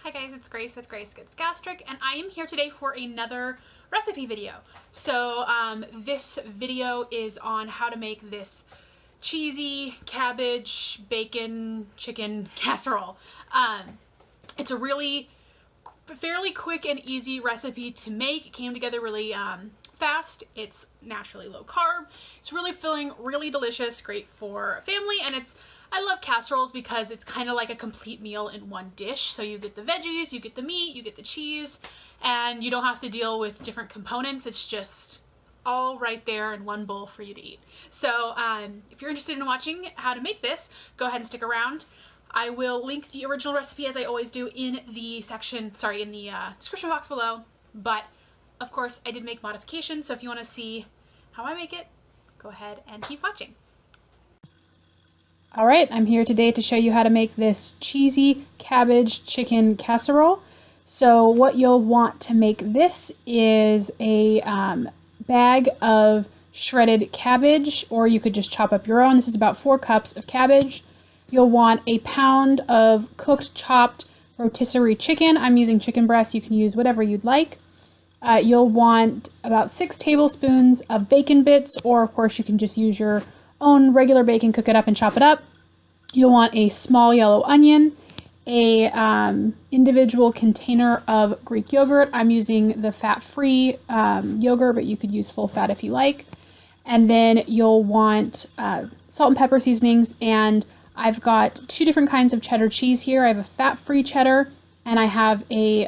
Hi guys, it's Grace with Grace Gets Gastric, and I am here today for another recipe video. So this video is on how to make this cheesy cabbage, bacon, chicken casserole. It's a really fairly quick and easy recipe to make. It came together really fast. It's naturally low carb. It's really filling, really delicious, great for family, and I love casseroles because it's kind of like a complete meal in one dish. So you get the veggies, you get the meat, you get the cheese, and you don't have to deal with different components. It's just all right there in one bowl for you to eat. So if you're interested in watching how to make this, go ahead and stick around. I will link the original recipe, as I always do, in the description box below. But of course, I did make modifications. So if you want to see how I make it, go ahead and keep watching. All right, I'm here today to show you how to make this cheesy cabbage chicken casserole. So what you'll want to make this is a bag of shredded cabbage, or you could just chop up your own. This is about 4 cups of cabbage. You'll want a pound of cooked chopped rotisserie chicken. I'm using chicken breast. You can use whatever you'd like. You'll want about 6 tablespoons of bacon bits, or of course you can just use your own regular bacon, cook it up and chop it up. You'll want a small yellow onion, a individual container of Greek yogurt. I'm using the fat-free yogurt, but you could use full fat if you like. And then you'll want salt and pepper seasonings, and I've got 2 different kinds of cheddar cheese here. I have a fat-free cheddar, and I have a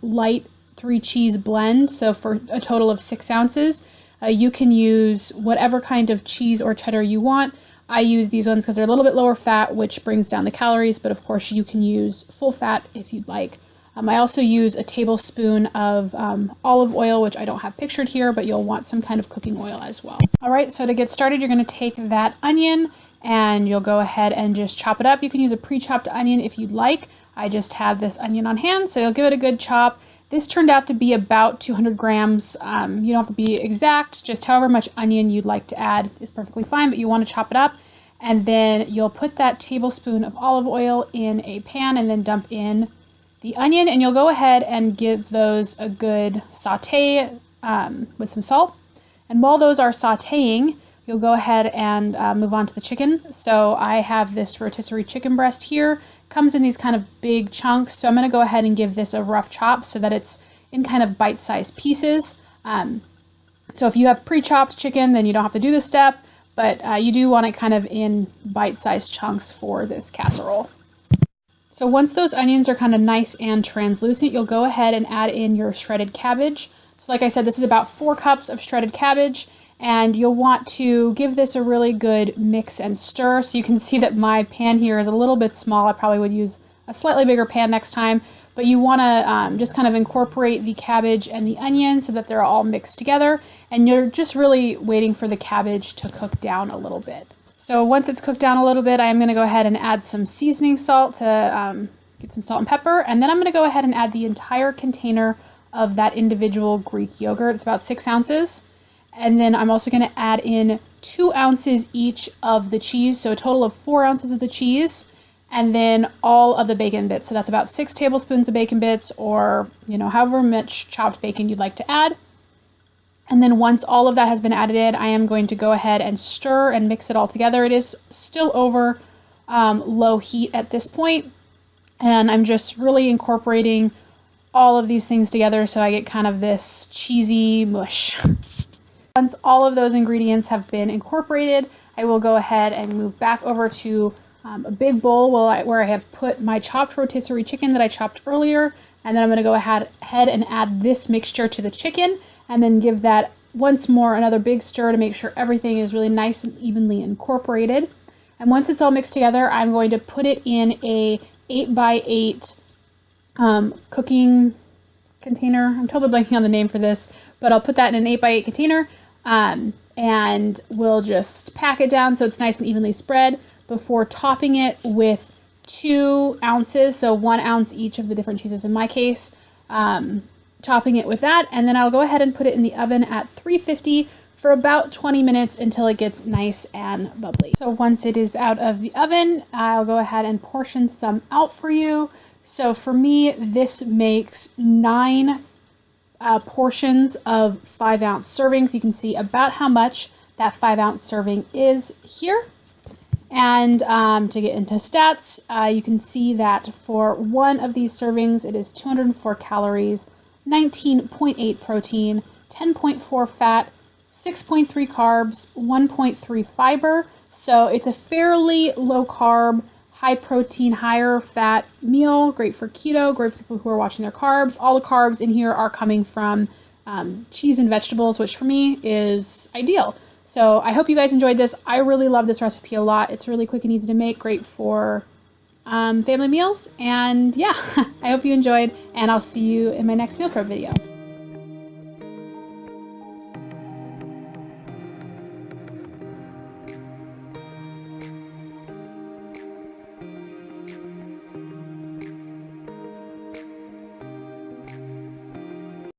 light 3-cheese blend, so for a total of 6 ounces. You can use whatever kind of cheese or cheddar you want. I use these ones because they're a little bit lower fat, which brings down the calories, but of course you can use full fat if you'd like. I also use a tablespoon of olive oil, which I don't have pictured here, but you'll want some kind of cooking oil as well. All right, so to get started, you're going to take that onion and you'll go ahead and just chop it up. You can use a pre-chopped onion if you'd like. I just had this onion on hand, so you'll give it a good chop. This turned out to be about 200 grams. You don't have to be exact, just however much onion you'd like to add is perfectly fine, but you want to chop it up. And then you'll put that tablespoon of olive oil in a pan and then dump in the onion, and you'll go ahead and give those a good saute with some salt. And while those are sauteing, you'll go ahead and move on to the chicken. So I have this rotisserie chicken breast here. Comes in these kind of big chunks, so I'm going to go ahead and give this a rough chop so that it's in kind of bite-sized pieces. So if you have pre-chopped chicken, then you don't have to do this step, but you do want it kind of in bite-sized chunks for this casserole. So once those onions are kind of nice and translucent, you'll go ahead and add in your shredded cabbage. So like I said, this is about 4 cups of shredded cabbage, and you'll want to give this a really good mix and stir. So you can see that my pan here is a little bit small. I probably would use a slightly bigger pan next time, but you want to just kind of incorporate the cabbage and the onion so that they're all mixed together, and you're just really waiting for the cabbage to cook down a little bit. So once it's cooked down a little bit, I'm going to go ahead and add some seasoning salt to get some salt and pepper, and then I'm going to go ahead and add the entire container of that individual Greek yogurt. It's about 6 ounces. And then I'm also going to add in 2 ounces each of the cheese, so a total of 4 ounces of the cheese, and then all of the bacon bits. So that's about 6 tablespoons of bacon bits, or however much chopped bacon you'd like to add. And then once all of that has been added in, I am going to go ahead and stir and mix it all together. It is still over low heat at this point, and I'm just really incorporating all of these things together so I get kind of this cheesy mush. Once all of those ingredients have been incorporated, I will go ahead and move back over to a big bowl where I have put my chopped rotisserie chicken that I chopped earlier, and then I'm going to go ahead and add this mixture to the chicken, and then give that once more another big stir to make sure everything is really nice and evenly incorporated. And once it's all mixed together, I'm going to put it in a 8x8 cooking container. I'm totally blanking on the name for this, but I'll put that in an 8x8 container. And we'll just pack it down so it's nice and evenly spread before topping it with 2 ounces, so 1 ounce each of the different cheeses in my case, topping it with that, and then I'll go ahead and put it in the oven at 350 for about 20 minutes until it gets nice and bubbly. So once it is out of the oven, I'll go ahead and portion some out for you. So for me, this makes 9 portions of 5-ounce servings. You can see about how much that 5-ounce serving is here. And to get into stats, you can see that for one of these servings, it is 204 calories, 19.8 protein, 10.4 fat, 6.3 carbs, 1.3 fiber. So it's a fairly low carb, high protein, higher fat meal. Great for keto, great for people who are watching their carbs. All the carbs in here are coming from cheese and vegetables, which for me is ideal. So I hope you guys enjoyed this. I really love this recipe a lot. It's really quick and easy to make, great for family meals. And yeah, I hope you enjoyed, and I'll see you in my next meal prep video.